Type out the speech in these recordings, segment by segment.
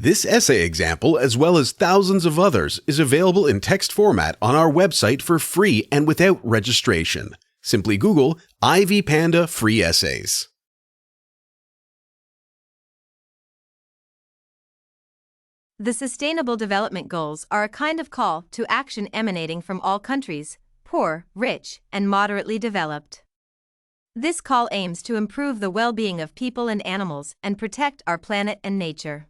This essay example, as well as thousands of others, is available in text format on our website for free and without registration. Simply Google Ivy Panda Free Essays. The Sustainable Development Goals are a kind of call to action emanating from all countries, poor, rich, and moderately developed. This call aims to improve the well-being of people and animals and protect our planet and nature.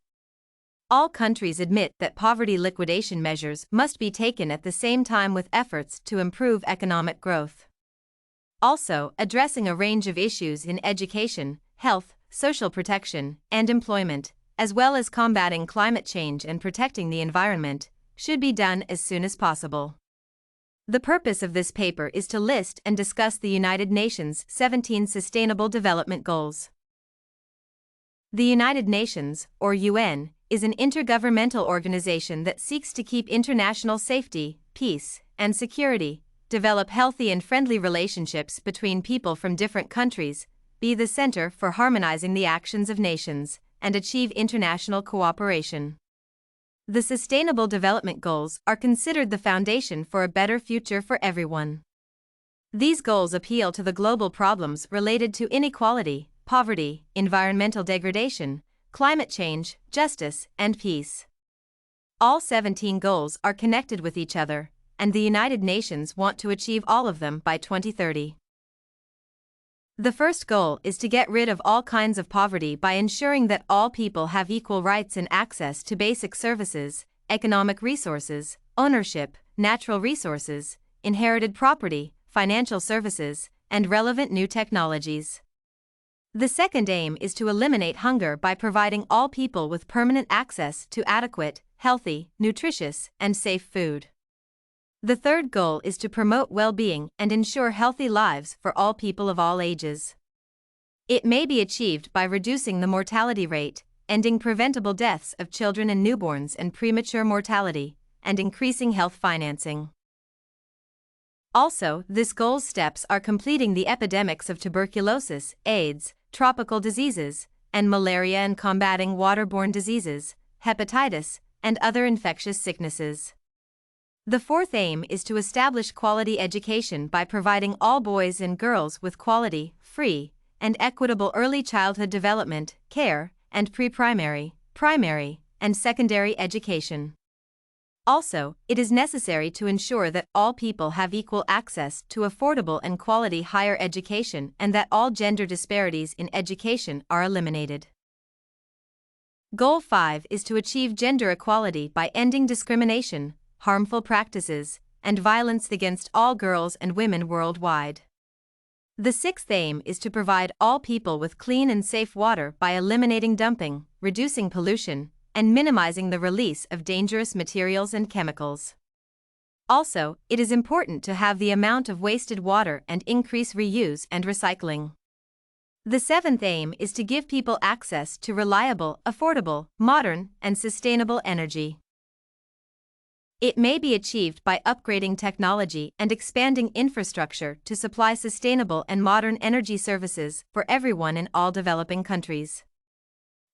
All countries admit that poverty liquidation measures must be taken at the same time with efforts to improve economic growth. Also, addressing a range of issues in education, health, social protection, and employment, as well as combating climate change and protecting the environment, should be done as soon as possible. The purpose of this paper is to list and discuss the United Nations' 17 Sustainable Development Goals. The United Nations, or UN, is an intergovernmental organization that seeks to keep international safety, peace, and security, develop healthy and friendly relationships between people from different countries, be the center for harmonizing the actions of nations, and achieve international cooperation. The Sustainable Development Goals are considered the foundation for a better future for everyone. These goals appeal to the global problems related to inequality, poverty, environmental degradation, climate change, justice, and peace. All 17 goals are connected with each other, and the United Nations want to achieve all of them by 2030. The first goal is to get rid of all kinds of poverty by ensuring that all people have equal rights and access to basic services, economic resources, ownership, natural resources, inherited property, financial services, and relevant new technologies. The second aim is to eliminate hunger by providing all people with permanent access to adequate, healthy, nutritious, and safe food. The third goal is to promote well-being and ensure healthy lives for all people of all ages. It may be achieved by reducing the mortality rate, ending preventable deaths of children and newborns and premature mortality, and increasing health financing. Also, this goal's steps are completing the epidemics of tuberculosis, AIDS, tropical diseases, and malaria, and combating waterborne diseases, hepatitis, and other infectious sicknesses. The fourth aim is to establish quality education by providing all boys and girls with quality, free, and equitable early childhood development, care, and pre-primary, primary, and secondary education. Also, it is necessary to ensure that all people have equal access to affordable and quality higher education and that all gender disparities in education are eliminated. Goal 5 is to achieve gender equality by ending discrimination, harmful practices, and violence against all girls and women worldwide. The sixth aim is to provide all people with clean and safe water by eliminating dumping, reducing pollution, and minimizing the release of dangerous materials and chemicals. Also, it is important to have the amount of wasted water and increase reuse and recycling. The seventh aim is to give people access to reliable, affordable, modern, and sustainable energy. It may be achieved by upgrading technology and expanding infrastructure to supply sustainable and modern energy services for everyone in all developing countries.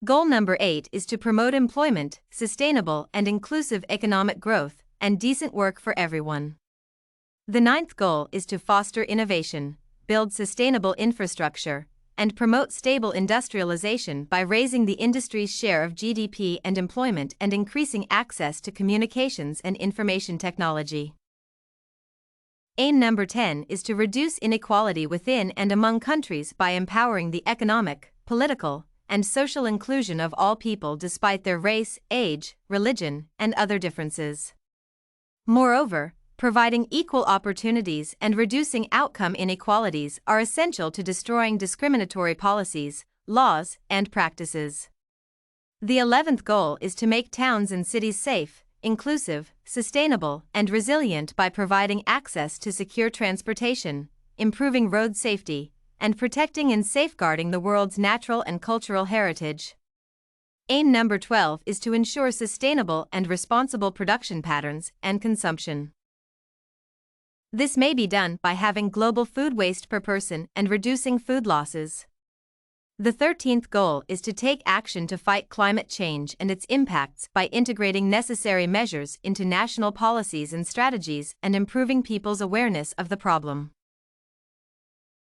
Goal number 8 is to promote employment, sustainable and inclusive economic growth, and decent work for everyone. The ninth goal is to foster innovation, build sustainable infrastructure, and promote stable industrialization by raising the industry's share of GDP and employment and increasing access to communications and information technology. Aim number 10 is to reduce inequality within and among countries by empowering the economic, political, and social inclusion of all people despite their race, age, religion, and other differences. Moreover, providing equal opportunities and reducing outcome inequalities are essential to destroying discriminatory policies, laws, and practices. The 11th goal is to make towns and cities safe, inclusive, sustainable, and resilient by providing access to secure transportation, improving road safety, and protecting and safeguarding the world's natural and cultural heritage. Aim number 12 is to ensure sustainable and responsible production patterns and consumption. This may be done by having global food waste per person and reducing food losses. The 13th goal is to take action to fight climate change and its impacts by integrating necessary measures into national policies and strategies and improving people's awareness of the problem.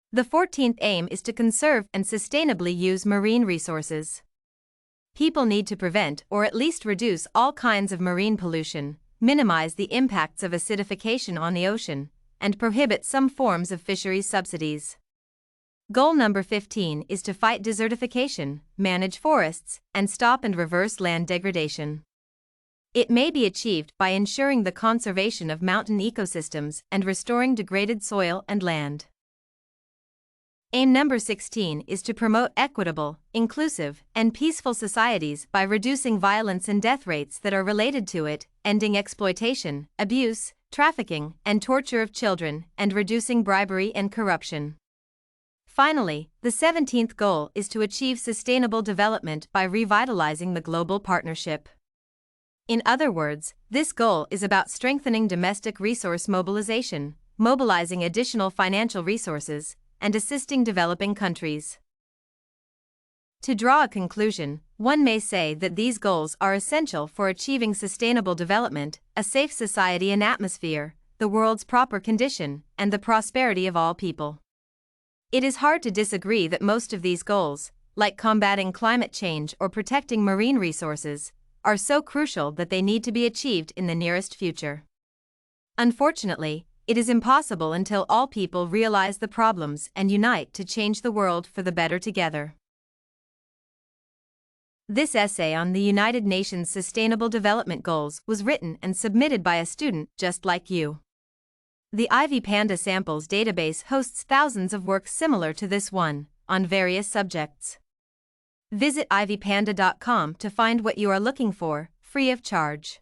The 14th aim is to conserve and sustainably use marine resources. People need to prevent or at least reduce all kinds of marine pollution, minimize the impacts of acidification on the ocean, and prohibit some forms of fisheries subsidies. Goal number 15 is to fight desertification, manage forests, and stop and reverse land degradation. It may be achieved by ensuring the conservation of mountain ecosystems and restoring degraded soil and land. Aim number 16 is to promote equitable, inclusive, and peaceful societies by reducing violence and death rates that are related to it, ending exploitation, abuse, trafficking, and torture of children, and reducing bribery and corruption. Finally, the 17th goal is to achieve sustainable development by revitalizing the global partnership. In other words, this goal is about strengthening domestic resource mobilization, mobilizing additional financial resources, and assisting developing countries. To draw a conclusion, one may say that these goals are essential for achieving sustainable development, a safe society and atmosphere, the world's proper condition, and the prosperity of all people. It is hard to disagree that most of these goals, like combating climate change or protecting marine resources, are so crucial that they need to be achieved in the nearest future. Unfortunately, it is impossible until all people realize the problems and unite to change the world for the better together. This essay on the United Nations Sustainable Development Goals was written and submitted by a student just like you. The Ivy Panda Samples database hosts thousands of works similar to this one, on various subjects. Visit ivypanda.com to find what you are looking for, free of charge.